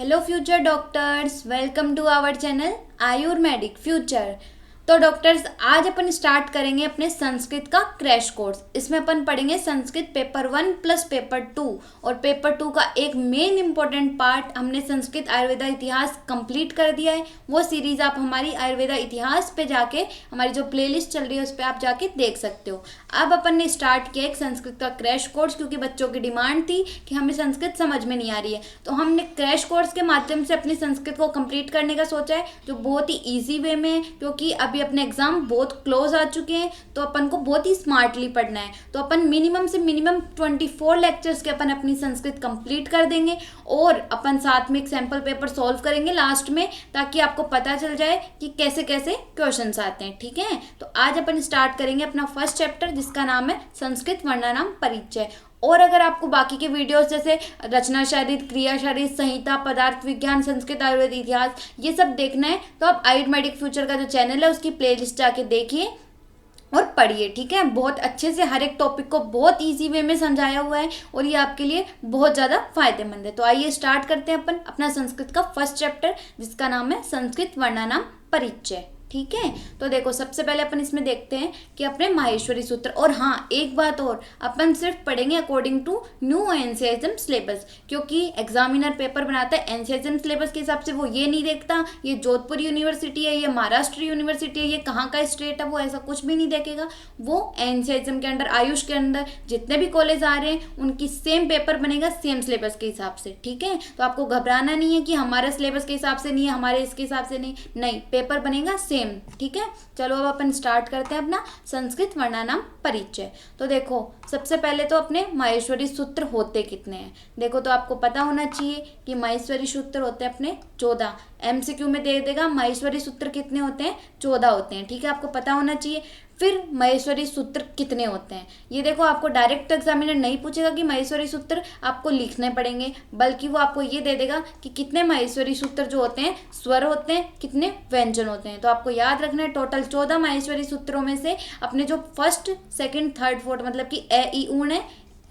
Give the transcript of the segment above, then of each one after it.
Hello future doctors, welcome to our channel ayurvedic future. तो doctors, आज अपन start करेंगे अपने संस्कृत का क्रैश कोर्स। इसमें अपन पढ़ेंगे संस्कृत पेपर 1 प्लस पेपर 2। और पेपर 2 का एक मेन इंपॉर्टेंट पार्ट हमने संस्कृत आयुर्वेदा इतिहास कंप्लीट कर दिया है। वो सीरीज आप हमारी आयुर्वेदा इतिहास पे जाके, हमारी जो प्लेलिस्ट चल रही है उस पर आप जाके देख सकते हो। अब अपन ने स्टार्ट किया एक संस्कृत का क्रैश कोर्स, क्योंकि बच्चों की डिमांड थी कि हमें संस्कृत समझ में नहीं आ रही है, तो हमने क्रैश कोर्स के माध्यम से अपनी संस्कृत को कंप्लीट करने का सोचा है, जो बहुत ही ईजी वे में है। क्योंकि अभी अपने एग्जाम बहुत क्लोज आ चुके हैं, तो अपन को बहुत ही स्मार्टली पढ़ना है। तो अपन मिनिमम से मिनिमम 24 लेक्चर्स के अपन अपनी संस्कृत कंप्लीट कर देंगे, और अपन साथ में एक सैम्पल पेपर सॉल्व करेंगे लास्ट में, ताकि आपको पता चल जाए कि कैसे कैसे क्वेश्चंस आते हैं। ठीक है, तो आज अपन स्टार्ट करेंगे अपना फर्स्ट चैप्टर, जिसका नाम है संस्कृत वर्णानाम परिचय। और अगर आपको बाकी के वीडियोस जैसे रचना शारीर, क्रिया शारीर, संहिता, पदार्थ विज्ञान, संस्कृत आयुर्वेद इतिहास, ये सब देखना है, तो आप आयुर्वेदिक फ्यूचर का जो चैनल है उसकी प्लेलिस्ट जाके देखिए और पढ़िए। ठीक है, बहुत अच्छे से हर एक टॉपिक को बहुत इजी वे में समझाया हुआ है, और ये आपके लिए बहुत ज़्यादा फायदेमंद है। तो आइए स्टार्ट करते हैं अपन अपना संस्कृत का फर्स्ट चैप्टर, जिसका नाम है संस्कृत वर्णानाम परिचय। ठीक है, तो देखो सबसे पहले अपन इसमें देखते हैं कि अपने माहेश्वरी सूत्र। और हाँ, एक बात और, अपन सिर्फ पढ़ेंगे according to new NCERT syllabus, क्योंकि एग्जामिनर पेपर बनाता है एनसीईआरटी सिलेबस के हिसाब से। वो ये नहीं देखता ये जोधपुर यूनिवर्सिटी है, ये महाराष्ट्र यूनिवर्सिटी है, ये कहाँ का स्टेट है, वो ऐसा कुछ भी नहीं देखेगा। वो एनसीईआरटी के अंडर, आयुष के अंदर जितने भी कॉलेज आ रहे हैं उनकी सेम पेपर बनेगा, सेम सिलेबस के हिसाब से। ठीक है, तो आपको घबराना नहीं है कि हमारे सिलेबस के हिसाब से नहीं है, हमारे इसके हिसाब से नहीं, पेपर बनेगा सेम। ठीक है, चलो अब अपन स्टार्ट करते हैं अपना संस्कृत वर्णानाम परिचय। तो देखो सबसे पहले तो अपने माहेश्वरी सूत्र होते कितने हैं। देखो, तो आपको पता होना चाहिए कि माहेश्वरी सूत्र होते हैं अपने 14। एमसीक्यू में दे देगा माहेश्वरी सूत्र कितने होते हैं, 14 होते हैं। ठीक है, आपको पता होना चाहिए। फिर माहेश्वरी सूत्र कितने होते हैं, ये देखो आपको डायरेक्ट एग्जामिनर नहीं पूछेगा कि माहेश्वरी सूत्र आपको लिखने पड़ेंगे, बल्कि वो आपको ये दे देगा कि कितने माहेश्वरी सूत्र जो होते हैं स्वर होते हैं, कितने व्यंजन होते हैं। तो आपको याद रखना है टोटल 14 माहेश्वरी सूत्रों में से अपने जो फर्स्ट, सेकंड, थर्ड, फोर्थ, मतलब कि ए ई ऊण है,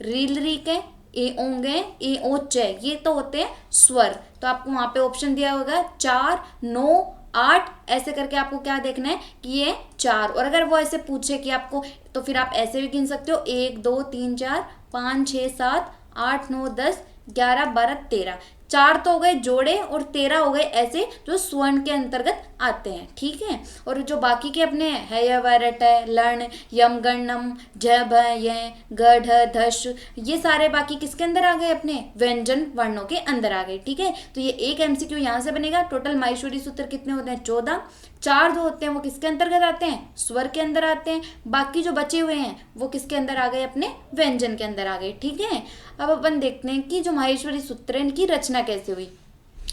रील रीक है, ए ओंग है, ए ओ च, ये तो होते हैं स्वर। तो आपको वहां पे ऑप्शन दिया होगा 4, 9, 8, ऐसे करके आपको क्या देखना है कि ये 4। और अगर वो ऐसे पूछे कि आपको, तो फिर आप ऐसे भी गिन सकते हो 1, 2, 3, 4, 5, 6, 7, 8, 9, 10, 11, 12, 13। 4 तो हो गए जोड़े, और 13 हो गए ऐसे जो स्वर्ण के अंतर्गत आते हैं। ठीक है, और जो बाकी के अपने है य व रट लर्ण यम गणम झ भ य ग ढ धश, ये सारे बाकी किसके अंदर आ गए, अपने व्यंजन वर्णों के अंदर आ गए। ठीक है, तो ये एक एमसीक्यू यहाँ से बनेगा। टोटल माहेश्वरी सूत्र कितने होते हैं, 14। 4 जो होते हैं वो किसके अंतर्गत आते हैं, स्वर के अंदर आते हैं। बाकी जो बचे हुए हैं वो किसके अंदर आ गए, अपने व्यंजन के अंदर आ गए। ठीक है, अब अपन देखते हैं कि जो माहेश्वरी सूत्र है इनकी रचना कैसे हुई।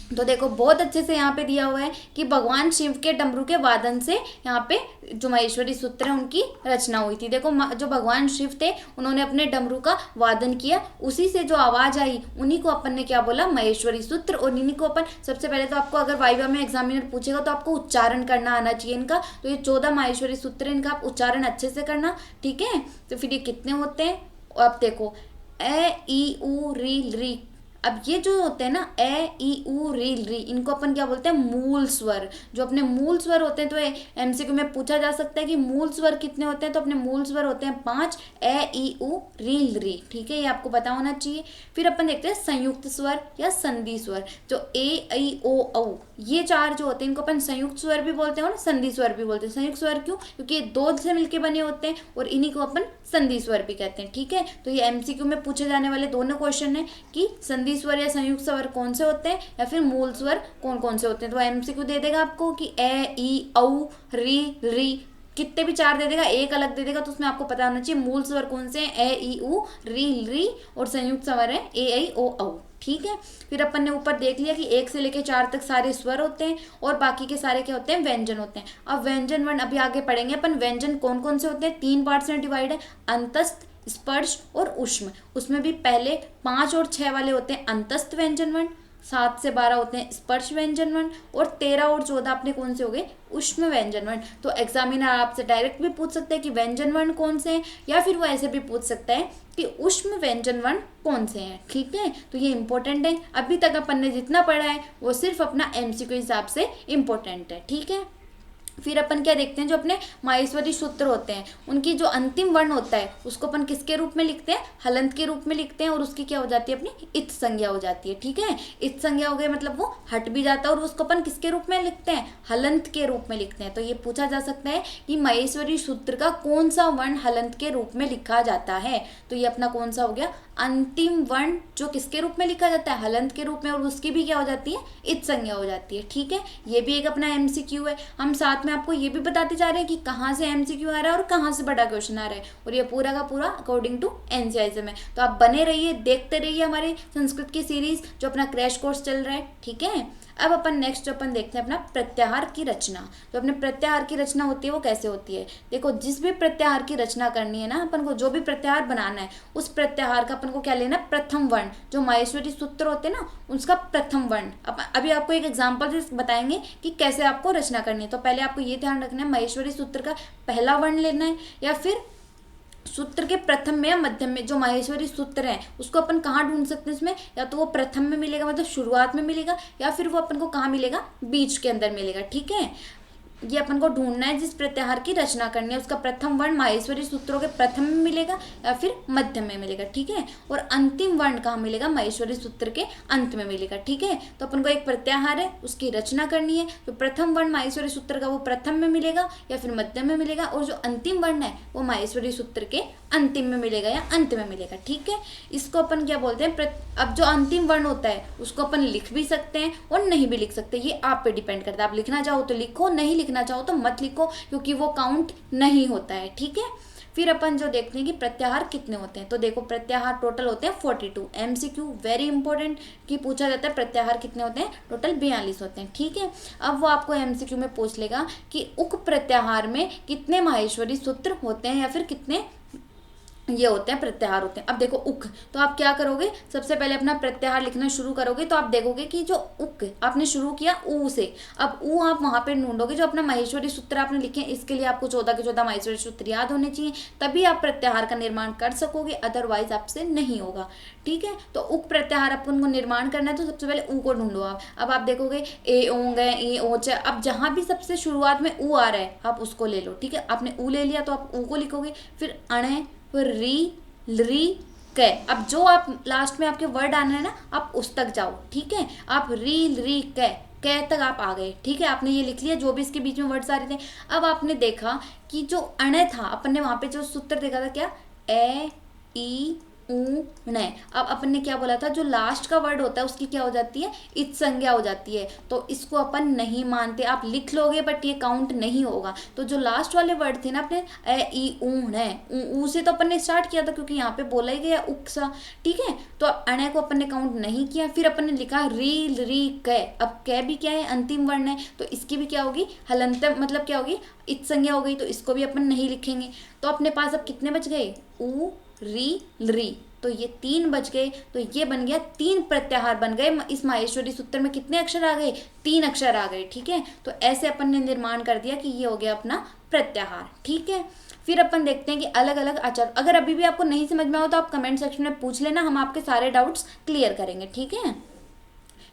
तो देखो बहुत अच्छे से यहाँ पे दिया हुआ है कि भगवान शिव के डमरू के वादन से यहाँ पे जो माहेश्वरी सूत्र है उनकी रचना हुई थी। देखो जो भगवान शिव थे उन्होंने अपने डमरू का वादन किया, उसी से जो आवाज आई उन्हीं को अपन ने क्या बोला, माहेश्वरी सूत्र। और इन्हीं को अपन सबसे पहले, तो आपको अगर वाइवा में एग्जामिनर पूछेगा तो आपको उच्चारण करना आना चाहिए इनका। तो ये 14 माहेश्वरी सूत्र, इनका आप उच्चारण अच्छे से करना। ठीक है, तो फिर ये कितने होते हैं, अब देखो ए ई उ री री। अब ये जो होते हैं ना ए ई उ री री, इनको अपन क्या बोलते हैं, मूल स्वर। जो अपने मूल स्वर होते हैं, तो एमसीक्यू में पूछा जा सकता है कि मूल स्वर कितने होते हैं, तो अपने मूल स्वर होते हैं 5, ए ई उ री री। ठीक है, ये आपको पता होना चाहिए। फिर अपन देखते हैं संयुक्त स्वर या संधि स्वर, जो ए ई ओ औ, ये 4 जो होते हैं इनको अपन संयुक्त स्वर भी बोलते हैं और संधि स्वर भी बोलते हैं। संयुक्त स्वर क्यों, क्योंकि ये 2 से मिलकर बने होते हैं, और इन्हीं को अपन संधि स्वर भी कहते हैं। ठीक है, तो ये एमसीक्यू में पूछे जाने वाले दोनों क्वेश्चन है कि संधि स्वर या संयुक्त स्वर कौन से होते हैं, या फिर मूल स्वर कौन कौन से होते हैं। तो एमसीक्यू दे देगा आपको कि ए ई औ री री, कितने भी 4 दे देगा, एक अलग दे देगा, तो उसमें आपको पता होना चाहिए मूल स्वर कौन से हैं, ए ई उ री री, और संयुक्त स्वर है ए आई ओ औ। ठीक है, फिर अपन ने ऊपर देख लिया कि 1 से लेकर 4 तक सारे स्वर होते हैं, और बाकी के सारे क्या होते हैं, व्यंजन होते हैं। अब व्यंजन वर्ण अभी आगे पढ़ेंगे अपन। व्यंजन कौन कौन से होते हैं, 3 पार्ट्स में डिवाइड है, अंतस्थ, स्पर्श और उष्म। उसमें भी पहले 5 और 6 वाले होते हैं अंतस्थ व्यंजन वर्ण, 7 से 12 होते हैं स्पर्श व्यंजन वर्ण, और 13 और 14 अपने कौन से हो गए, उष्म व्यंजन वर्ण। तो एग्जामिनर आपसे डायरेक्ट भी पूछ सकता है कि व्यंजन वर्ण कौन से हैं, या फिर वो ऐसे भी पूछ सकता है कि उष्म व्यंजन वर्ण कौन से हैं। ठीक है, तो ये इंपॉर्टेंट है। अभी तक अपन ने जितना पढ़ा है वो सिर्फ अपना एमसीक्यू हिसाब से इंपॉर्टेंट है। ठीक है, फिर अपन क्या देखते हैं, जो अपने माहेश्वरी सूत्र होते हैं उनकी जो अंतिम वर्ण होता है उसको अपन किसके रूप में लिखते हैं, हलंत के रूप में लिखते हैं, और उसकी क्या हो जाती है, अपनी इत संज्ञा हो जाती है। ठीक है, इत संज्ञा हो गई मतलब वो हट भी जाता है, और उसको अपन किसके रूप में लिखते हैं, हलंत के रूप में लिखते हैं। तो ये पूछा जा सकता है कि माहेश्वरी सूत्र का कौन सा वर्ण हलंत के रूप में लिखा जाता है। तो ये अपना कौन सा हो गया, अंतिम वर्ण, जो किसके रूप में लिखा जाता है, हलंत के रूप में, और उसकी भी क्या हो जाती है, इत संज्ञा हो जाती है। ठीक है, ये भी एक अपना एमसीक्यू है। हम साथ में आपको ये भी बताते जा रहे हैं कि कहाँ से एमसीक्यू आ रहा है और कहाँ से बड़ा क्वेश्चन आ रहा है, और ये पूरा का पूरा अकॉर्डिंग टू एनसीईआरटी में। तो आप बने रहिए, देखते रहिए हमारे संस्कृत की सीरीज जो अपना क्रैश कोर्स चल रहा है। ठीक है, अब अपन नेक्स्ट जो अपन देखते हैं अपना प्रत्याहार की रचना। जो अपने प्रत्याहार की रचना होती है वो कैसे होती है, देखो जिस भी प्रत्याहार की रचना करनी है ना अपन को, जो भी प्रत्याहार बनाना है उस प्रत्याहार का अपन को क्या लेना है, प्रथम वर्ण। जो माहेश्वरी सूत्र होते हैं ना उसका प्रथम वर्ण। अभी आपको एक एग्जाम्पल से बताएंगे कि कैसे आपको रचना करनी है। तो पहले आपको ये ध्यान रखना है माहेश्वरी सूत्र का पहला वर्ण लेना है, या फिर सूत्र के प्रथम में या मध्यम में। जो माहेश्वरी सूत्र है उसको अपन कहाँ ढूंढ सकते हैं, इसमें या तो वो प्रथम में मिलेगा मतलब शुरुआत में मिलेगा, या फिर वो अपन को कहाँ मिलेगा, बीच के अंदर मिलेगा। ठीक है, ये अपन को ढूंढना है जिस प्रत्याहार की रचना करनी है उसका प्रथम वर्ण माहेश्वरी सूत्रों के प्रथम में मिलेगा या फिर मध्य में मिलेगा। ठीक है, और अंतिम वर्ण कहाँ मिलेगा, माहेश्वरी सूत्र के अंत में मिलेगा। ठीक है, तो अपन को एक प्रत्याहार है उसकी रचना करनी है, तो प्रथम वर्ण माहेश्वरी सूत्र का वो प्रथम में मिलेगा या फिर मध्य में मिलेगा, और जो अंतिम वर्ण है वो माहेश्वरी सूत्र के अंतिम में मिलेगा या अंत में मिलेगा। ठीक है, इसको अपन क्या बोलते हैं, अब जो अंतिम वर्ण होता है उसको अपन लिख भी सकते हैं और नहीं भी लिख सकते, ये आप पे डिपेंड करता है। आप लिखना चाहो तो लिखो, नहीं लिखना चाहो तो मत लिखो, क्योंकि वो काउंट नहीं होता है। ठीक है, फिर अपन जो देखते हैं कि प्रत्याहार कितने होते हैं, तो देखो प्रत्याहार टोटल होते हैं 42। एमसीक्यू वेरी इंपॉर्टेंट कि पूछा जाता है प्रत्याहार कितने होते हैं, टोटल 42 होते हैं। ठीक है, अब वो आपको एमसीक्यू में पूछ लेगा कि उक्त प्रत्याहार में कितने माहेश्वरी सूत्र होते हैं या फिर कितने ये होते हैं, प्रत्याहार होते हैं। अब देखो उक, तो आप क्या करोगे, सबसे पहले अपना प्रत्याहार लिखना शुरू करोगे, तो आप देखोगे कि जो उक आपने शुरू किया ऊ से, अब ऊ आप वहां पे ढूंढोगे जो अपना माहेश्वरी सूत्र आपने लिखे हैं। इसके लिए आपको 14 के 14 माहेश्वरी सूत्र याद होने चाहिए, तभी आप प्रत्याहार का निर्माण कर सकोगे, अदरवाइज आपसे नहीं होगा। ठीक है, तो उक प्रत्याहार अपन को निर्माण करना है, तो सबसे पहले ऊ को ढूंढो आप। अब आप देखोगे ए ओंग है, ए ओच है, अब जहां भी सबसे शुरुआत में ऊ आ रहा है आप उसको ले लो। ठीक है, आपने ऊ ले लिया तो आप ऊ को लिखोगे, फिर अणे, फिर री, लरी, क। अब जो आप लास्ट में आपके वर्ड आना है ना आप उस तक जाओ। ठीक है, आप री, लरी, क तक आप आ गए। ठीक है, आपने ये लिख लिया जो भी इसके बीच में वर्ड्स आ रहे थे। अब आपने देखा कि जो अण था अपन ने वहां पे जो सूत्र देखा था क्या, ए ई ऊ न। अब अपन ने क्या बोला था, जो लास्ट का वर्ड होता है उसकी क्या हो जाती है, इत संज्ञा हो जाती है, तो इसको अपन नहीं मानते। आप लिख लोगे बट ये काउंट नहीं होगा। तो जो लास्ट वाले वर्ड थे ना अपने ए ई ऊ न, ऊ से तो अपन ने स्टार्ट किया था क्योंकि यहाँ पे बोला ही गया उक्सा। ठीक है, तो अण को अपन ने काउंट नहीं किया, फिर अपन ने लिखा री, री, क। अब क भी क्या है, अंतिम वर्ण है, तो इसकी भी क्या होगी, हलंत मतलब क्या होगी, इत संज्ञा हो गई, तो इसको भी अपन नहीं लिखेंगे। तो अपने पास अब कितने बच गए, ऊ, री, लरी, तो ये 3 बच गए। तो ये बन गया 3 प्रत्याहार बन गए। इस माहेश्वरी सूत्र में कितने अक्षर आ गए, 3 अक्षर आ गए। ठीक है, तो ऐसे अपन ने निर्माण कर दिया कि ये हो गया अपना प्रत्याहार। ठीक है, फिर अपन देखते हैं कि अलग अलग आचार, अगर अभी भी आपको नहीं समझ में आओ तो आप कमेंट सेक्शन में पूछ लेना, हम आपके सारे डाउट्स क्लियर करेंगे। ठीक है,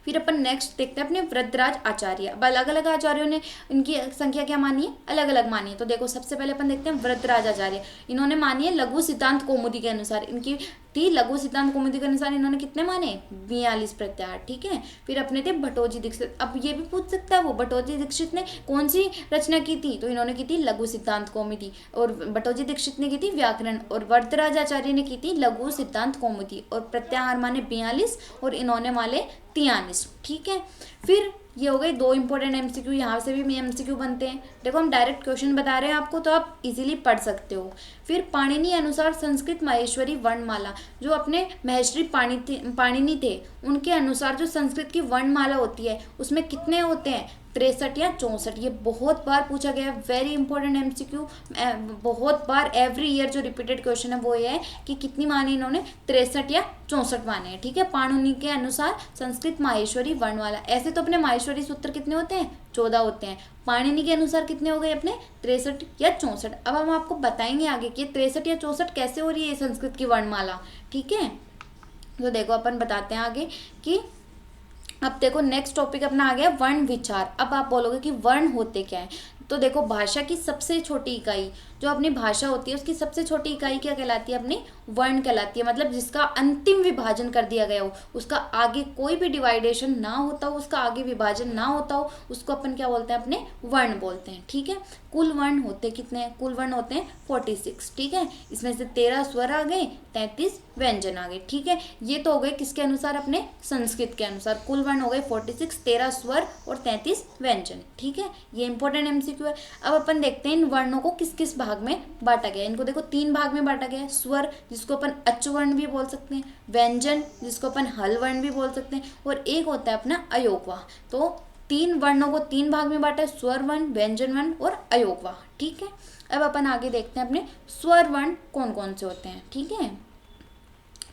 फिर अपन नेक्स्ट देखते हैं अपने वृद्धराज आचार्य। अब अलग अलग आचार्यों ने इनकी संख्या क्या मानी है, अलग अलग मानी है। तो देखो सबसे पहले अपन देखते हैं वृद्धराज आचार्य, इन्होंने मानी है लघु सिद्धांत कौमुदी के अनुसार, इनकी थी लघु सिद्धांत कौमुदी के अनुसार इन्होंने कितने माने, 42 प्रत्याहार। ठीक है, फिर अपने थे भट्टोजी दीक्षित। अब ये भी पूछ सकता है वो भट्टोजी दीक्षित ने कौन सी रचना की थी, तो इन्होंने की थी लघु सिद्धांत कौमुदी, और भट्टोजी दीक्षित ने की थी व्याकरण, और वृद्धराज आचार्य ने की थी लघु सिद्धांत कौमुदी, और प्रत्याहार माने 42 और इन्होंने माने 43। ठीक है, फिर ये हो गए 2 इंपॉर्टेंट एमसीक्यू, यहाँ से भी एमसीक्यू बनते हैं। देखो हम डायरेक्ट क्वेश्चन बता रहे हैं आपको, तो आप इजीली पढ़ सकते हो। फिर पाणिनि अनुसार संस्कृत माहेश्वरी वर्णमाला, जो अपने महर्षि पाणिनि थे उनके अनुसार जो संस्कृत की वर्णमाला होती है उसमें कितने होते हैं, 63 या 64? ये बहुत बार पूछा गया है, वेरी इंपॉर्टेंट एमसीक्यू। बहुत बार एवरी ईयर जो रिपीटेड क्वेश्चन है वो ये है कि कितनी माने इन्होंने, 63 या 64 माने हैं। ठीक है, पाणिनि के अनुसार संस्कृत माहेश्वरी वर्णमाला। ऐसे तो अपने माहेश्वरी सूत्र कितने होते हैं, 14 होते हैं। पाणिनि के अनुसार कितने हो गए अपने, 63 या 64। अब हम आपको बताएंगे आगे कि 63 या 64 कैसे हो रही है संस्कृत की वर्णमाला। ठीक है, तो देखो अपन बताते हैं आगे कि अब देखो नेक्स्ट टॉपिक अपना आ गया वर्ण विचार। अब आप बोलोगे कि वर्ण होते क्या है, तो देखो भाषा की सबसे छोटी इकाई जो अपनी भाषा होती है उसकी सबसे छोटी इकाई क्या कहलाती है, अपनी वर्ण कहलाती है। मतलब जिसका अंतिम विभाजन कर दिया गया हो, उसका आगे कोई भी डिवाइडेशन ना होता हो, उसका आगे विभाजन ना होता हो, उसको अपन क्या बोलते हैं, अपने वर्ण बोलते हैं। ठीक है, कुल वर्ण होते कितने हैं, कुल वर्ण होते हैं 46। ठीक है, इसमें से 13 स्वर आ गए, 33 व्यंजन आ गए। ठीक है, ये तो हो गए किसके अनुसार, अपने संस्कृत के अनुसार। कुल वर्ण हो गए 46, 13 स्वर और 33 व्यंजन। ठीक है, ये इंपॉर्टेंट एमसीक्यू है। अब अपन देखते हैं इन वर्णों को किस किस भाग में बांटा गया है। इनको देखो 3 भाग में बांटा गया है। स्वर जिसको अपन अच वर्ण भी बोल सकते हैं, व्यंजन जिसको अपन हल वर्ण भी बोल सकते हैं, और एक होता है अपना अयोगवाह। तो 3 वर्णों को 3 भाग में बांटा है, स्वर वर्ण, व्यंजन वर्ण और अयोगवाह। ठीक है, अब अपन आगे देखते हैं अपने स्वर वर्ण कौन कौन से होते हैं। ठीक है,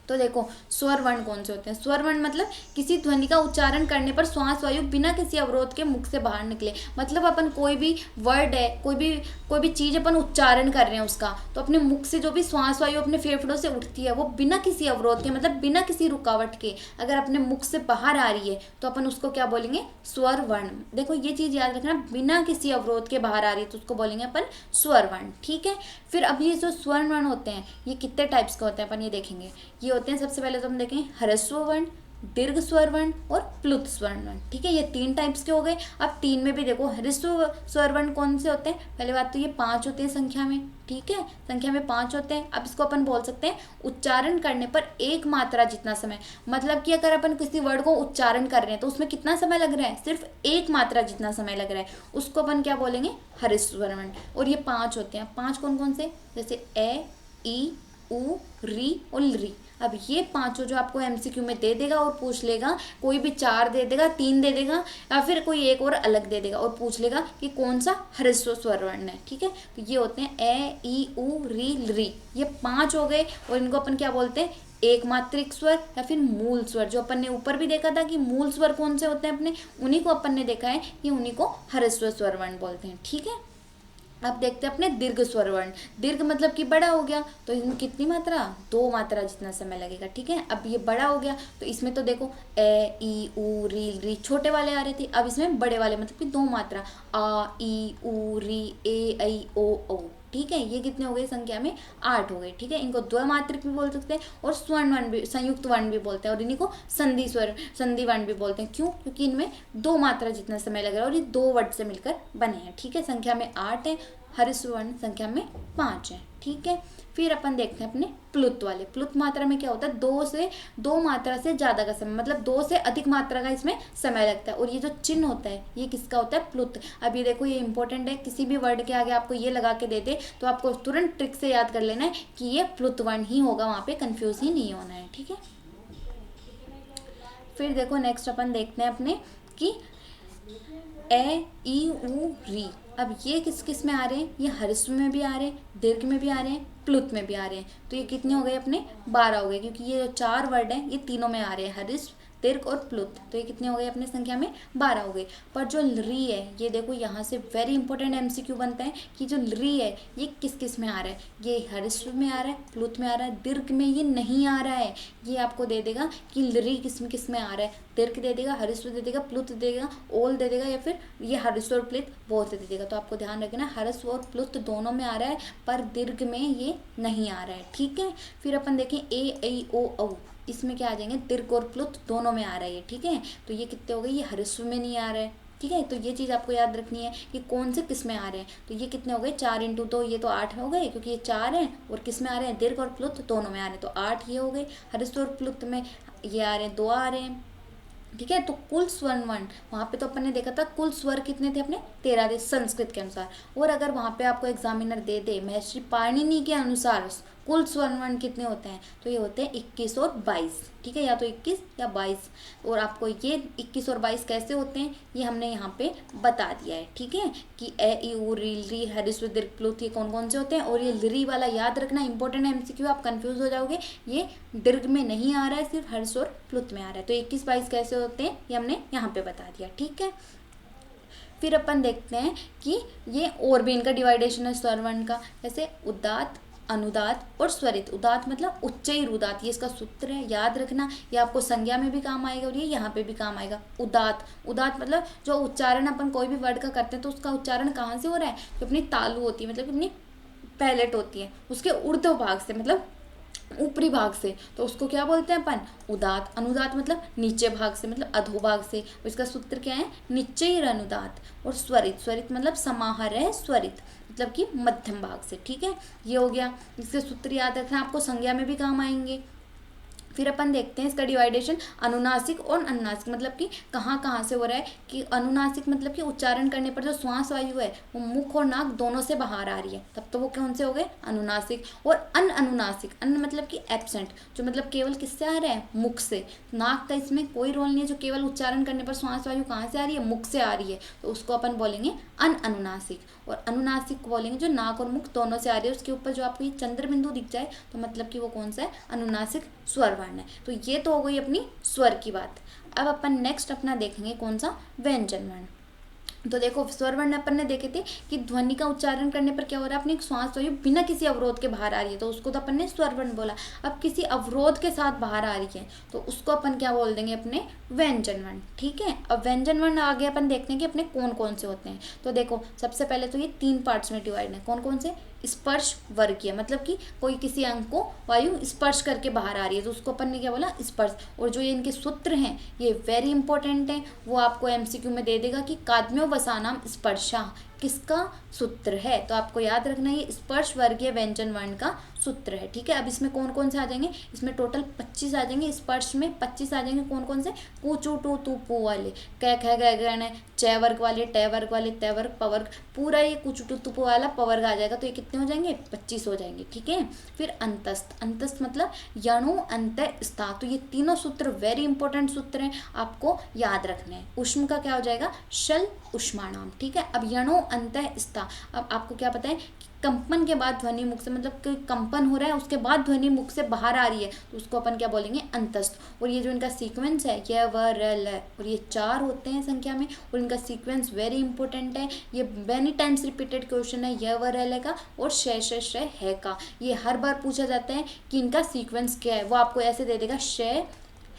तो देखो स्वर वर्ण कौन से होते हैं। स्वर वर्ण मतलब किसी ध्वनि का उच्चारण करने पर श्वास वायु बिना किसी अवरोध के मुख से बाहर निकले। मतलब अपन कोई भी वर्ड है, कोई भी चीज अपन उच्चारण कर रहे हैं उसका, तो अपने मुख से जो भी श्वास वायु अपने फेफड़ों से उठती है वो बिना किसी अवरोध के, मतलब बिना किसी रुकावट के अगर अपने मुख से बाहर आ रही है तो अपन उसको क्या बोलेंगे, स्वर वर्ण। देखो ये चीज याद रखना, बिना किसी अवरोध के बाहर आ रही है तो उसको बोलेंगे अपन स्वर वर्ण। ठीक है, फिर अब ये जो स्वर वर्ण होते हैं ये कितने टाइप्स के होते हैं अपन ये देखेंगे। ये होते हैं, सबसे पहले तो हम देखें ह्रस्व वर्ण, दीर्घ स्वर वर्ण और प्लुत स्वर वर्ण। ठीक है, ये 3 टाइप्स के हो गए। अब 3 में भी देखो ह्रस्व स्वर वर्ण कौन से होते हैं। पहले बात तो ये 5 होते हैं संख्या में। ठीक है, संख्या में 5 होते हैं। अब इसको अपन बोल सकते हैं उच्चारण करने पर 1 मात्रा जितना समय। मतलब कि अगर अपन किसी वर्ड को उच्चारण कर रहे हैं तो उसमें कितना समय लग रहा है, सिर्फ 1 मात्रा जितना समय लग रहा है, उसको अपन क्या बोलेंगे, ह्रस्व स्वर वर्ण। और ये 5 होते हैं। 5 कौन कौन से, जैसे ए, ई, उ, री और री। अब ये 5 जो आपको एमसीक्यू में दे देगा और पूछ लेगा, कोई भी 4 दे देगा, 3 दे देगा, या फिर कोई एक और अलग दे देगा और पूछ लेगा कि कौन सा ह्रस्व स्वर वर्ण है। ठीक है, तो ये होते हैं ए, ई, उ, री। ये 5 हो गए और इनको अपन क्या बोलते हैं, एक मात्रिक स्वर या फिर मूल स्वर। जो अपन ने ऊपर भी देखा था कि मूल स्वर कौन से होते हैं अपने, उन्हीं को अपन ने देखा है कि उन्हीं को ह्रस्व स्वर वर्ण बोलते हैं। ठीक है, अब देखते हैं अपने दीर्घ स्वर वर्ण। दीर्घ मतलब कि बड़ा हो गया, तो इसमें कितनी मात्रा, 2 मात्रा जितना समय लगेगा। ठीक है, अब ये बड़ा हो गया तो इसमें तो देखो ए, ई, उ, री छोटे वाले आ रहे थे। अब इसमें बड़े वाले मतलब कि 2 मात्रा, आ, ई, उ, री, ए, ऐ, ओ। ठीक है, ये कितने हो गए, संख्या में 8 हो गए। ठीक है, इनको द्विमात्रिक भी बोल सकते हैं और स्वर्ण वर्ण भी, संयुक्त वर्ण भी बोलते हैं, और इन्हीं को संधि वर्ण भी बोलते हैं। क्यों, क्योंकि इनमें 2 मात्रा जितना समय लग रहा है और ये 2 वर्ड से मिलकर बने हैं। ठीक है, संख्या में 8 है, ह्रस्व वर्ण संख्या में 5 है। ठीक है, फिर अपन देखते हैं अपने प्लुत वाले। प्लुत मात्रा में क्या होता है, 2 मात्रा से ज्यादा का समय, मतलब 2 से अधिक मात्रा का इसमें समय लगता है। और ये जो चिन्ह होता है ये किसका होता है, प्लुत। अब ये देखो ये इंपॉर्टेंट है, किसी भी वर्ड के आगे आपको ये लगा के दे दे तो आपको तुरंत ट्रिक से याद कर लेना है कि ये प्लुत वर्ण ही होगा, वहां पे कंफ्यूज ही नहीं होना है। ठीक है, फिर देखो नेक्स्ट अपन देखते हैं अपने कि ए, ई, उ, री। अब ये किस किस में आ रहे हैं, ये ह्रस्व में भी आ रहे हैं, दीर्घ में भी आ रहे हैं, प्लुत में भी आ रहे हैं। तो ये कितने हो गए अपने, 12 हो गए, क्योंकि ये जो 4 वर्ड हैं ये तीनों में आ रहे हैं, ह्रस्व, दीर्घ और प्लुत। तो ये कितने हो गए अपने, संख्या में 12 हो गए। पर जो री है, ये देखो यहाँ से वेरी इंपॉर्टेंट एमसीक्यू बनता है कि जो री है ये किस किस में आ रहा है। ये ह्रस्व में आ रहा है, प्लुत में आ रहा है, दीर्घ में ये नहीं आ रहा है। ये आपको दे देगा कि री किस में आ रहा है, दीर्घ दे देगा, ह्रस्व दे देगा, प्लुत दे देगा, ओल दे देगा, या फिर ये ह्रस्व और प्लुत बहुत दे देगा। तो आपको ध्यान रखना ह्रस्व और प्लुत दोनों में आ रहा है पर दीर्घ में ये नहीं आ रहा है। ठीक है, फिर अपन देखें ए, ऐ, ओ, औ। इसमें क्या आ जाएंगे, दीर्घ और प्लुत दोनों में आ रहा है ये। ठीक है, तो ये कितने हो गए, ये ह्रस्व में नहीं आ रहा है। ठीक है, तो ये चीज़ आपको याद रखनी है कि कौन से किस में आ रहे हैं। तो ये कितने हो गए, 4 × 2, ये तो 8 हो गए, क्योंकि ये 4 हैं और किस में आ रहे हैं, दीर्घ और प्लुत दोनों में आ रहे हैं, तो 8 ये हो गए। ह्रस्व और प्लुत में ये आ रहे हैं, 2 आ रहे हैं। ठीक है, तो कुल स्वर वर्ण वहाँ पे तो अपन ने देखा था कुल स्वर कितने थे अपने, 13 थे संस्कृत के अनुसार। और अगर वहाँ पे आपको एग्जामिनर दे दे महर्षि पाणिनि के अनुसार कुल स्वर्ण वर्ण कितने होते हैं, तो ये होते हैं 21 और 22, ठीक है, या तो 21 या 22। और आपको ये 21 और 22 कैसे होते हैं ये हमने यहाँ पे बता दिया है, ठीक है, कि ए ई उ री री हरिस्व दीर्घ प्लुत ये कौन कौन से होते हैं। और ये लिरी वाला याद रखना इंपॉर्टेंट है, MCQ आप कंफ्यूज हो जाओगे, ये दीर्घ में नहीं आ रहा है, सिर्फ हर्ष और प्लुत में आ रहा है। तो 21 22 कैसे होते हैं ये हमने यहाँ पे बता दिया, ठीक है। फिर अपन देखते हैं कि ये और भी इनका डिवाइडेशन है स्वर वर्ण का, जैसे उदात्त, अनुदात और स्वरित। उदात मतलब उच्च रुदात, ये इसका सूत्र है, याद रखना, ये आपको संज्ञा में भी काम आएगा और ये यहाँ पे भी काम आएगा। उदात, उदात मतलब जो उच्चारण अपन कोई भी वर्ड का करते हैं तो उसका उच्चारण कहाँ से हो रहा है, जो अपनी तालु होती है, मतलब अपनी पैलेट होती है, उसके ऊर्ध्व भाग से, मतलब ऊपरी भाग से, तो उसको क्या बोलते हैं अपन, उदात। अनुदात मतलब नीचे भाग से, मतलब अधोभाग से, और इसका सूत्र क्या है, निश्चय अनुदात। और स्वरित, स्वरित मतलब समाहार है स्वरित, मतलब कि मध्यम भाग से, ठीक है, ये हो गया। इसके सूत्र याद रखना, आपको संज्ञा में भी काम आएंगे। फिर अपन देखते हैं इसका डिवाइडेशन अनुनासिक और अनुनासिक, मतलब कि कहाँ कहाँ से हो रहा है, कि अनुनासिक मतलब कि उच्चारण करने पर जो श्वास वायु है वो मुख और नाक दोनों से बाहर आ रही है, तब तो वो कौन से हो गए, अनुनासिक। और अनुनासिक, अन मतलब कि एब्सेंट, जो मतलब केवल किससे आ रहा है, मुख से। नाक का इसमें कोई रोल नहीं है, जो केवल उच्चारण करने पर श्वास वायु कहाँ से आ रही है, मुख से आ रही है, तो उसको अपन बोलेंगे अनुनासिक। और अनुनासिक को बोलेंगे जो नाक और मुख दोनों से आ रही है, उसके ऊपर जो आपको ये चंद्र बिंदु दिख जाए तो मतलब कि वो कौन सा है, अनुनासिक स्वर वर्ण है। तो ये तो हो गई अपनी स्वर की बात। अब अपन नेक्स्ट अपना देखेंगे कौन सा, व्यंजन वर्ण। तो देखो स्वर वर्ण अपन ने देखे थे कि ध्वनि का उच्चारण करने पर क्या हो रहा है, अपनी श्वास वायु बिना किसी अवरोध के बाहर आ रही है, तो उसको तो अपन ने स्वर वर्ण बोला। अब किसी अवरोध के साथ बाहर आ रही है तो उसको अपन क्या बोल देंगे, अपने व्यंजन वर्ण, ठीक है। अब व्यंजन वर्ण आगे अपन देखते हैं कि अपने कौन कौन से होते हैं। तो देखो सबसे पहले तो ये 3 पार्ट्स में डिवाइड है, कौन कौन से, स्पर्श वर्गीय, मतलब कि कोई किसी अंग को वायु स्पर्श करके बाहर आ रही है तो उसको अपन ने क्या बोला, स्पर्श। और जो ये इनके सूत्र हैं ये वेरी इंपॉर्टेंट हैं, वो आपको MCQ में दे देगा कि काद्म्यो वसानाम स्पर्शा किसका सूत्र है, तो आपको याद रखना ये स्पर्श वर्गीय व्यंजन वर्ण का सूत्र है, ठीक है। अब इसमें कौन कौन से आ जाएंगे, इसमें टोटल 25 आ जाएंगे, स्पर्श में 25 आ जाएंगे, कौन कौन से, कु चु टू तू पू वाले, क ख ग घ च वर्ग वाले, ट वर्ग वाले, त वर्ग प वर्ग, पूरा ये कुछ टू तू वाला प वर्ग आ जाएगा, तो ये कितने हो जाएंगे, 25 हो जाएंगे, ठीक है। फिर अंतस्थ, अंतस्थ मतलब यणु अंत स्था, तो ये तीनों सूत्र वेरी इंपॉर्टेंट सूत्र हैं, आपको याद रखने हैं। उष्म का क्या हो जाएगा, शल उष्माणाम, ठीक है। अब यणु अंत स्था, अब आपको क्या पता है कि कंपन के बाद ध्वनि मुख से, मतलब कि कंपन हो रहा है उसके बाद ध्वनि मुख से बाहर आ रही है तो उसको अपन क्या बोलेंगे, अंतस्थ। और ये जो इनका सीक्वेंस है य व र ल, और ये 4 होते हैं संख्या में, और इनका सीक्वेंस वेरी इंपॉर्टेंट है, ये मैनी टाइम्स रिपीटेड क्वेश्चन है य व र ल का और श है का, ये हर बार पूछा जाता है कि इनका सीक्वेंस क्या है, वो आपको ऐसे दे देगा श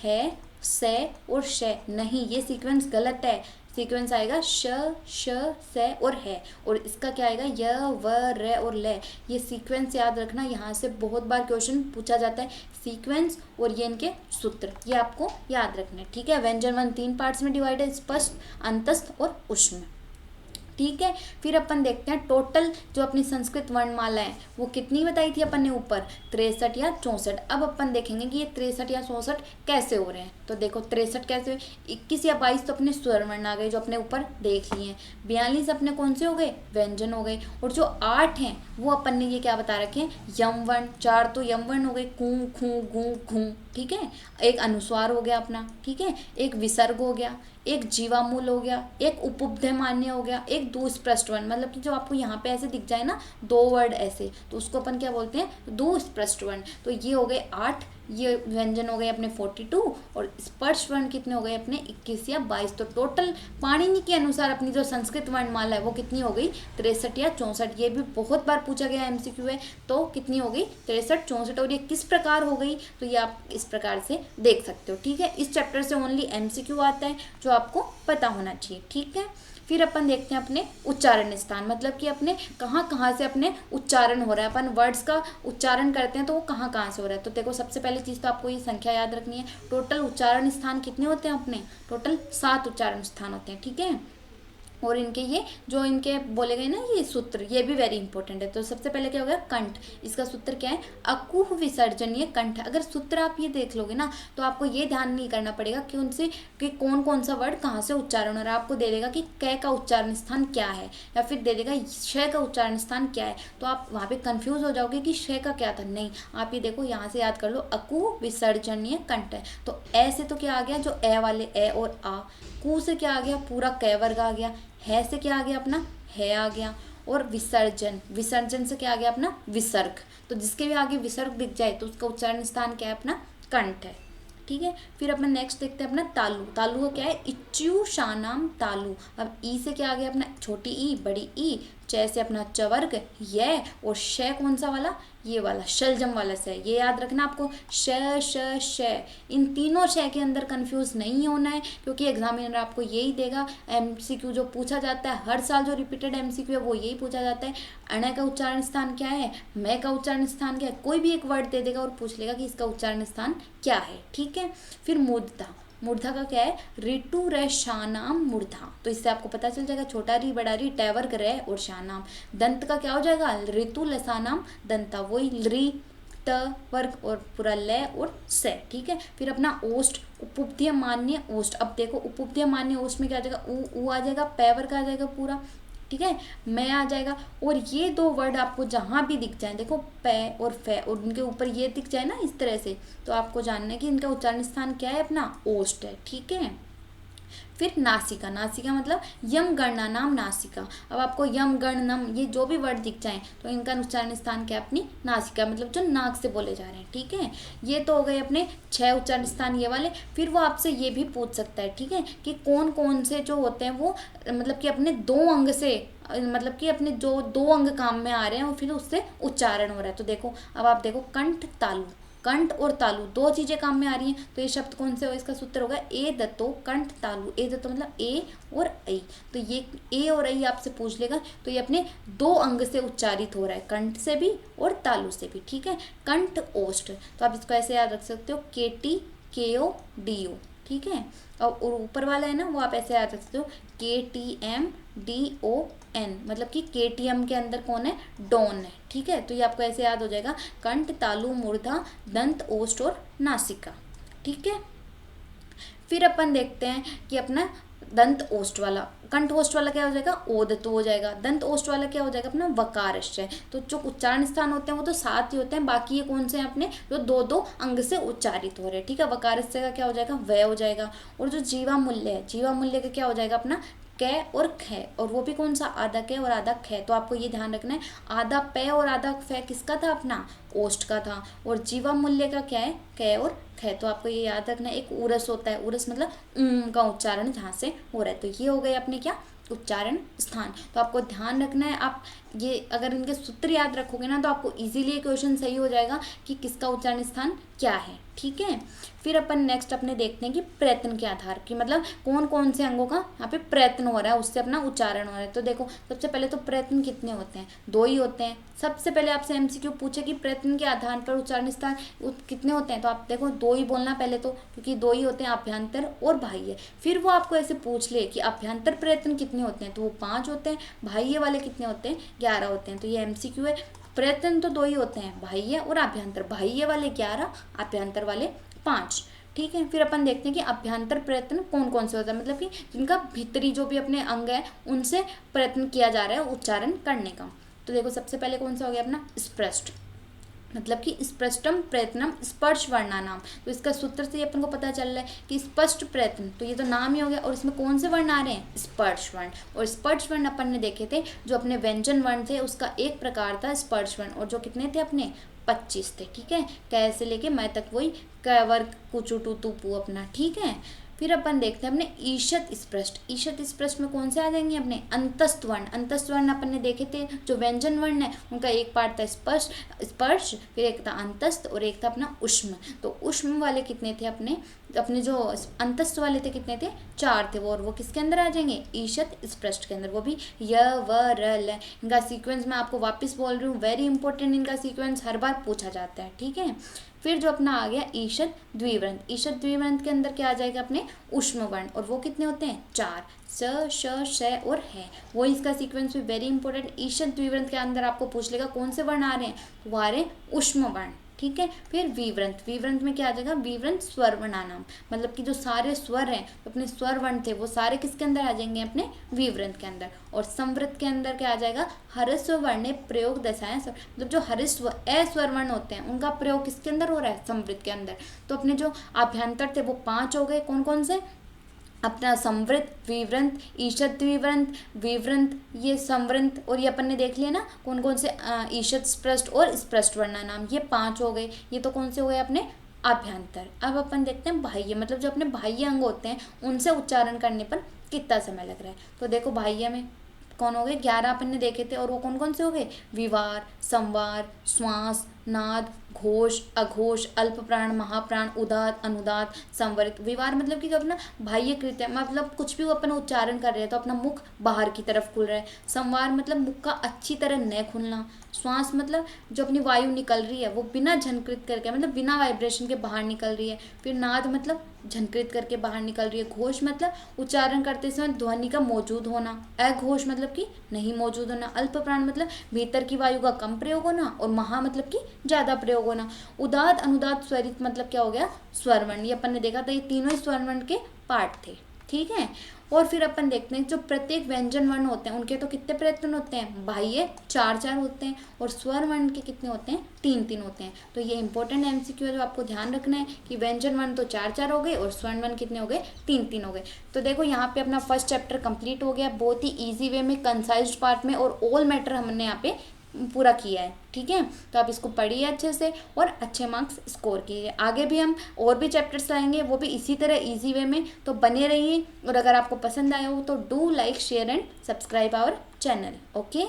है से और श, नहीं ये सीक्वेंस गलत है, सीक्वेंस आएगा श से और है, और इसका क्या आएगा य व र और ल, ये सीक्वेंस याद रखना, यहाँ से बहुत बार क्वेश्चन पूछा जाता है, सीक्वेंस और ये इनके सूत्र, ये आपको याद रखना, ठीक है। व्यंजन वर्ण 3 पार्ट्स में डिवाइड है, स्पष्ट, अंतस्थ और उष्म, ठीक है। फिर अपन देखते हैं टोटल जो अपनी संस्कृत वर्णमाला है वो कितनी बताई थी अपन ने ऊपर, 63 या 64। अब अपन देखेंगे कि ये 63 या 64 कैसे हो रहे हैं। तो देखो 63 कैसे हुए, 21 या 22 तो अपने स्वर वर्ण आ गए जो अपने ऊपर देख लिए हैं, 42 अपने कौन से हो गए, व्यंजन हो गए, और जो 8 हैं वो अपन ने ये क्या बता रखे हैं, यम वर्ण। 4 तो यम वर्ण हो गए, कू खू गू घू, ठीक है, एक अनुस्वार हो गया अपना, ठीक है, एक विसर्ग हो गया, एक जीवामूल हो गया, एक उपुब्ध मान्य हो गया, एक दुस्पृष्ट वर्ण, मतलब कि जो आपको यहाँ पे ऐसे दिख जाए ना 2 वर्ड ऐसे, तो उसको अपन क्या बोलते हैं, दुस्पृष्ट वर्ण। तो ये हो गए 8, ये व्यंजन हो गए अपने 42, और स्पर्श वर्ण कितने हो गए अपने 21 या 22। तो टोटल पाणिनि के अनुसार अपनी जो संस्कृत वर्णमाला है वो कितनी हो गई, 63 या 64। ये भी बहुत बार पूछा गया MCQ है, तो कितनी हो गई 63 64, और ये किस प्रकार हो गई तो ये आप इस प्रकार से देख सकते हो, ठीक है। इस चैप्टर से ओनली MCQ आता है जो आपको पता होना चाहिए, ठीक है। फिर अपन देखते हैं अपने उच्चारण स्थान, मतलब कि अपने कहाँ कहाँ से अपने उच्चारण हो रहा है, अपन वर्ड्स का उच्चारण करते हैं तो वो कहाँ कहाँ से हो रहा है। तो देखो सबसे पहली चीज़ तो आपको ये संख्या याद रखनी है, टोटल उच्चारण स्थान कितने होते हैं अपने, टोटल 7 उच्चारण स्थान होते हैं, ठीक है। और इनके ये जो इनके बोले गए ना ये सूत्र, ये भी वेरी इंपॉर्टेंट है। तो सबसे पहले क्या हो गया कंठ, इसका सूत्र क्या है, अकुह विसर्जनीय कंठ। अगर सूत्र आप ये देख लोगे ना तो आपको ये ध्यान नहीं करना पड़ेगा कि उनसे कि कौन कौन सा वर्ड कहाँ से उच्चारण हो रहा है, आपको दे देगा कि क का उच्चारण स्थान क्या है या फिर दे देगा श का उच्चारण स्थान क्या है, तो आप वहाँ पे कंफ्यूज हो जाओगे कि श का क्या था। नहीं, आप ये देखो यहाँ से याद कर लो, अकुह विसर्जनीय कंठ है। तो ए से तो क्या आ गया, जो ए वाले ए और आ, कु से क्या आ गया, पूरा क वर्ग आ गया, है से क्या आ गया, अपना है आ गया, और विसर्जन, विसर्जन से क्या आ गया, अपना विसर्ग। तो जिसके भी आगे विसर्ग दिख जाए तो उसका उच्चारण स्थान क्या है, अपना कंठ है। ठीक है, फिर अपन नेक्स्ट देखते हैं अपना तालु। तालु का क्या है, इच्यू शानाम तालु। अब ई से क्या आ गया, अपना छोटी ई बड़ी ई, च से अपना चवर्ग ये, और श कौन सा वाला, ये वाला शलजम वाला से, ये याद रखना आपको, श श श। इन तीनों श के अंदर कंफ्यूज नहीं होना है, क्योंकि एग्जामिनर आपको यही देगा। एमसीक्यू जो पूछा जाता है हर साल, जो रिपीटेड एमसीक्यू है वो यही पूछा जाता है, अण का उच्चारण स्थान क्या है, मैं का उच्चारण स्थान क्या है, कोई भी एक वर्ड दे देगा और पूछ लेगा कि इसका उच्चारण स्थान क्या है। ठीक है, फिर मूर्धा। मूर्धा का क्या है, ऋतु र शानाम मूर्धा। तो इससे आपको पता चल जाएगा, छोटा री बड़ा री टैवर्ग रे और शानाम। दंत का क्या हो जाएगा, ऋतु लसानाम दंता, वही री त वर्ग और पूरा ल और से। ठीक है, फिर अपना ओष्ठ, उपुब्धीय मान्य ओष्ठ। अब देखो उपुब्धीय मान्य ओष्ठ में क्या आ जाएगा, ऊ आ जाएगा, पै वर्ग आ जाएगा पूरा। ठीक है, मैं आ जाएगा, और ये दो वर्ड आपको जहाँ भी दिख जाए, देखो पै और फै, और उनके ऊपर ये दिख जाए ना इस तरह से, तो आपको जानना है कि इनका उच्चारण स्थान क्या है, अपना ओष्ठ है। ठीक है, फिर नासिका। नासिका मतलब यम गणना नाम नासिका। अब आपको यम गणनम ये जो भी वर्ड दिख जाए तो इनका उच्चारण स्थान क्या है, अपनी नासिका, मतलब जो नाक से बोले जा रहे हैं। ठीक है, ये तो हो गए अपने 6 उच्चारण स्थान ये वाले। फिर वो आपसे ये भी पूछ सकता है, ठीक है, कि कौन कौन से जो होते हैं वो मतलब कि अपने 2 अंग से, मतलब कि अपने जो 2 अंग काम में आ रहे हैं और फिर उससे उच्चारण हो रहा है। तो देखो, अब आप देखो कंठ तालु, कंठ और तालु 2 चीजें काम में आ रही हैं, तो ये शब्द कौन से हो, इसका सूत्र होगा ए दत्तो कंठ तालु। ए दत्तो मतलब ए और ऐ, तो ये ए और ऐ आपसे पूछ लेगा, तो ये अपने 2 अंग से उच्चारित हो रहा है, कंठ से भी और तालु से भी। ठीक है, कंठ ओष्ठ, तो आप इसको ऐसे याद रख सकते हो, केटी KO DO। ठीक है, और ऊपर वाला है ना वो आप ऐसे याद रख सकते हो, KTM DON, मतलब कि KTM के अंदर कौन है, डॉन है। ठीक है, तो ये आपको ऐसे याद हो जाएगा, कंठ तालु मूर्धा दंत ओष्ठ और नासिका। ठीक है, फिर अपन देखते हैं कि अपना दंत ओष्ठ वाला, कंठ ओष्ठ वाला क्या हो जाएगा, ओदतो हो जाएगा। दंत ओष्ठ वाला क्या हो जाएगा, अपना वकारश्चय। तो जो उच्चारण स्थान होते हैं वो तो 7 ही होते हैं, बाकी ये कौन से हैं अपने, जो 2-2 अंग से उच्चारित हो रहे हैं। ठीक है, वकारश्चय का क्या हो जाएगा, वय हो जाएगा। और जो जीवा मूल्य है, जीवा मूल्य का क्या हो जाएगा, अपना कै और ख, और वो भी कौन सा, आधा कै और आधा ख। तो आपको ये ध्यान रखना है, आधा पै और आधा फै किसका था, अपना ओष्ठ का था, और जीवा मूल्य का क्या है, कै और ख। तो आपको ये याद रखना है, एक उरस होता है, उरस मतलब का उच्चारण जहाँ से हो रहा है। तो ये हो गए अपने क्या, उच्चारण स्थान। तो आपको ध्यान रखना है, आप ये अगर इनके सूत्र याद रखोगे ना तो आपको इजीली क्वेश्चन सही हो जाएगा कि किसका उच्चारण स्थान क्या है। ठीक है, फिर अपन नेक्स्ट अपने देखते हैं कि प्रयत्न के आधार की, मतलब कौन कौन से अंगों का यहाँ पे प्रयत्न हो रहा है, उससे अपना उच्चारण हो रहा है। तो देखो, सबसे पहले तो प्रयत्न कितने होते हैं, 2 ही होते हैं। सबसे पहले आपसे एमसीक्यू पूछे कि प्रयत्न के आधार पर उच्चारण स्थान कितने होते हैं, तो आप देखो 2 ही बोलना पहले तो, क्योंकि 2 ही होते हैं, अभ्यंतर और बाह्य। फिर वो आपको ऐसे पूछ ले कि अभ्यंतर प्रयत्न कितने होते हैं, तो वो 5 होते हैं। बाह्य वाले कितने होते हैं, 11 होते हैं। तो ये एमसीक्यू है। प्रयत्न तो 2 ही होते हैं, बाह्य और अभ्यंतर। बाह्य वाले 11, अभ्यंतर वाले 5। ठीक है, फिर अपन देखते हैं कि अभ्यंतर प्रयत्न कौन कौन से होता है, मतलब कि जिनका भीतरी जो भी अपने अंग है उनसे प्रयत्न किया जा रहा है उच्चारण करने का। तो देखो, सबसे पहले कौन सा हो गया, अपना स्पष्ट, मतलब कि स्पष्टम प्रयत्नम स्पर्श वर्णानाम। तो इसका सूत्र से अपन को पता चल रहा है कि स्पष्ट प्रयत्न, तो ये तो नाम ही हो गया, और इसमें कौन से वर्ण आ रहे हैं, स्पर्श वर्ण। और स्पर्श वर्ण अपन ने देखे थे, जो अपने व्यंजन वर्ण थे उसका एक प्रकार था स्पर्श वर्ण, और जो कितने थे अपने 25 थे। ठीक है, कै से लेके मैं तक, वही क वर्ग कुचु टू तू पू अपना। ठीक है, फिर अपन देखते हैं अपने ईशत स्पृष्ट। ईशत स्पृष्ट में कौन से आ जाएंगे, अपने अंतस्थ वर्ण। अंतस्थ वर्ण अपन ने देखे थे, जो व्यंजन वर्ण है उनका एक पार्ट था स्पर्श, फिर एक था अंतस्थ और एक था अपना उष्म। तो उष्म वाले कितने थे, अपने अपने जो अंतस्थ वाले थे कितने थे, 4 थे वो, और वो किसके अंदर आ जाएंगे, ईशत स्पृष्ट के अंदर। वो भी य व र ल। इनका सीक्वेंस मैं आपको वापस बोल रही हूँ, वेरी इंपॉर्टेंट, इनका सीक्वेंस हर बार पूछा जाता है। ठीक है, फिर जो अपना आ गया ईषद द्विवृंत, ईषद द्विवृंत के अंदर क्या आ जाएगा अपने ऊष्म वर्ण, और वो कितने होते हैं 4, स श श और है। वो इसका सीक्वेंस भी वेरी इंपॉर्टेंट। ईषद द्विवृंत के अंदर आपको पूछ लेगा कौन से वर्ण आ रहे हैं, तो वो आ रहे हैं ऊष्म वर्ण, ठीक है। फिर विवृंत, विवृंत में क्या आ जाएगा, विवृंत स्वर वर्णानाम, मतलब कि जो सारे स्वर हैं तो अपने स्वर वर्ण थे वो सारे किसके अंदर आ जाएंगे, अपने विवृंत के अंदर। और संवृत के अंदर क्या आ जाएगा, हरस्व वर्णे प्रयोग दशाएं, मतलब जो हरस्व अस्वर वर्ण होते हैं उनका प्रयोग किसके अंदर हो रहा है, संवृत के अंदर। तो अपने जो आभ्यंतर थे वो 5 हो गए, कौन कौन से, अपना संवृत, विवृंत, ईषद द्विवृंत, विवृंत, ये संवृत, और ये अपन ने देख लिया ना कौन कौन से, ईषद स्पृष्ट और स्पृष्ट वर्णानाम, ये 5 हो गए। ये तो कौन से हो गए अपने आभ्यंतर। अब अपन देखते हैं बाह्य, मतलब जो अपने बाह्य अंग होते हैं उनसे उच्चारण करने पर कितना समय लग रहा है। तो देखो बाह्य में कौन हो गए, 11 अपन ने देखे थे, और वो कौन कौन से हो गए, विवार, संवार, श्वास, नाद, घोष, अघोष, अल्प प्राण, महाप्राण, उदात, अनुदात, संवरित। विवार मतलब कि अपना बाह्य कृत्य, मतलब कुछ भी वो अपन उच्चारण कर रहे हैं तो अपना मुख बाहर की तरफ खुल रहा है। संवार मतलब मुख का अच्छी तरह न खुलना। श्वास मतलब जो अपनी वायु निकल रही है वो बिना झनकृत करके, मतलब बिना वाइब्रेशन के बाहर निकल रही है। फिर नाद मतलब झनकृत करके बाहर निकल रही है। घोष मतलब उच्चारण करते समय ध्वनि का मौजूद होना। अघोष मतलब कि नहीं मौजूद होना। अल्प प्राण मतलब भीतर की वायु का कम प्रयोग होना, और महा मतलब कि ज्यादा प्रयोग होना। उदात, अनुदात, स्वरित मतलब क्या हो गया, स्वरवर्ण। ये अपन ने देखा था, ये तीनों ही स्वरवर्ण के पार्ट थे, ठीक है। और फिर अपन देखते हैं जो प्रत्येक व्यंजन वर्ण होते हैं उनके तो कितने प्रयत्न होते हैं, बाह्य 4 होते हैं, और स्वर वर्ण के कितने होते हैं, 3 होते हैं। तो ये इंपॉर्टेंट एमसीक्यू है जो आपको ध्यान रखना है कि व्यंजन वर्ण तो 4 हो गए और स्वर्ण वर्ण कितने हो गए, 3 हो गए। तो देखो यहाँ पे अपना फर्स्ट चैप्टर कंप्लीट हो गया, बहुत ही ईजी वे में, कंसाइज्ड पार्ट में, और ऑल मैटर हमने यहाँ पे पूरा किया है, ठीक है। तो आप इसको पढ़िए अच्छे से और अच्छे मार्क्स स्कोर कीजिए। आगे भी हम और भी चैप्टर्स लाएंगे, वो भी इसी तरह इजी वे में, तो बने रहिए। और अगर आपको पसंद आया हो तो do like, share and subscribe our channel. Okay.